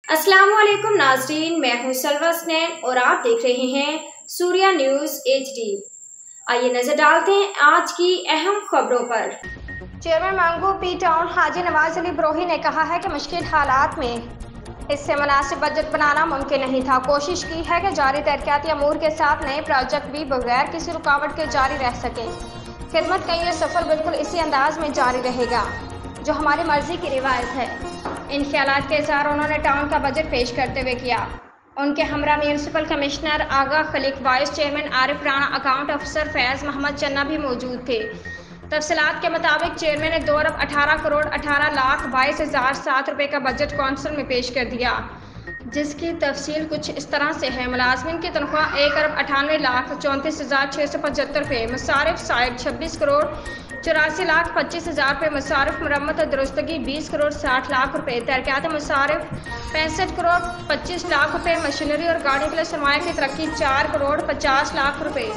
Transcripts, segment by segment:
अस्सलाम वालेकुम नाज़रीन, मैं हूं सलवा स्नैन और आप देख रहे हैं सूर्या न्यूज़ HD। आइए नजर डालते हैं आज की अहम खबरों पर। चेयरमैन मैंगो पी टाउन हाजी नवाज अली ब्रोही ने कहा है कि मुश्किल हालात में इससे मुनासिब बजट बनाना मुमकिन नहीं था। कोशिश की है कि जारी तरक्याती अमूर के साथ नए प्रोजेक्ट भी बगैर किसी रुकावट के जारी रह सकें। खिदमत का ये सफ़र बिल्कुल इसी अंदाज में जारी रहेगा जो हमारी मर्जी की रिवायत है। इन ख्यालात का इज़हार उन्होंने टाउन का बजट पेश करते हुए किया। उनके हमरा municipal commissioner Agha Khaliq, vice chairman Arif Rana, account अफसर फैज़ मोहम्मद चन्ना भी मौजूद थे। तफसीलात के मुताबिक चेयरमैन ने 2 अरब 18 करोड़ 18 लाख 22,007 रुपये का बजट कौंसिल में पेश कर दिया, जिसकी तफसील कुछ इस तरह से है। मुलाजमिन की तनख्वाह 1 अरब 98 लाख 34,675 रुपये, मसारिफ साइड 26 करोड़ 84 लाख 25,000 रुपये, मसारिफ मरम्मत और दुरुस्तगी 20 करोड़ 60 लाख रुपये, तरक्यात मसारिफ 65 करोड़ 25 लाख रुपये, मशीनरी और गाड़ी के लिए सरमाया की तरक्की 4 करोड़ 50 लाख रुपये,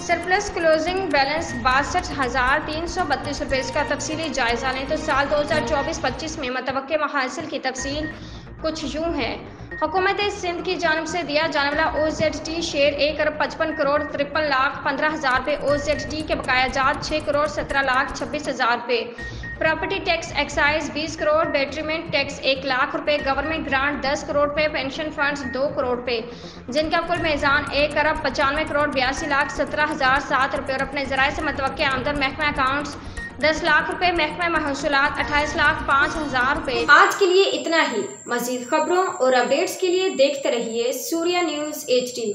सरप्लस क्लोजिंग बैलेंस 62,332 रुपये। इसका तफसीली जायज़ा लें तो साल 2024-25 में मतवक्के महासिल की तफसील कुछ यूँ है। हुकूमत सिंध की जानिब से दिया जाने वाला OZT शेयर 1 अरब 55 करोड़ 53 लाख 15,000 रुपये, OZT के बकाया जात 6 करोड़ 17 लाख 26,000 रुपये, property tax excise 20 crore, betterment tax 1 lakh रुपये, गवर्नमेंट ग्रांट 10 करोड़ रुपये, पेंशन फंड्स 2 करोड़ रुपये, जिनका कुल मेज़ान 1 अरब 95 करोड़ 82 लाख 17,007 रुपये और अपने ज़राए से मुतवक्किल आमदन महकमा अकाउंट्स 10 लाख रुपए, महकमा महसूलात 28 लाख 5,000 रुपए। आज के लिए इतना ही। मज़ीद खबरों और अपडेट्स के लिए देखते रहिए सूर्या न्यूज़ HD।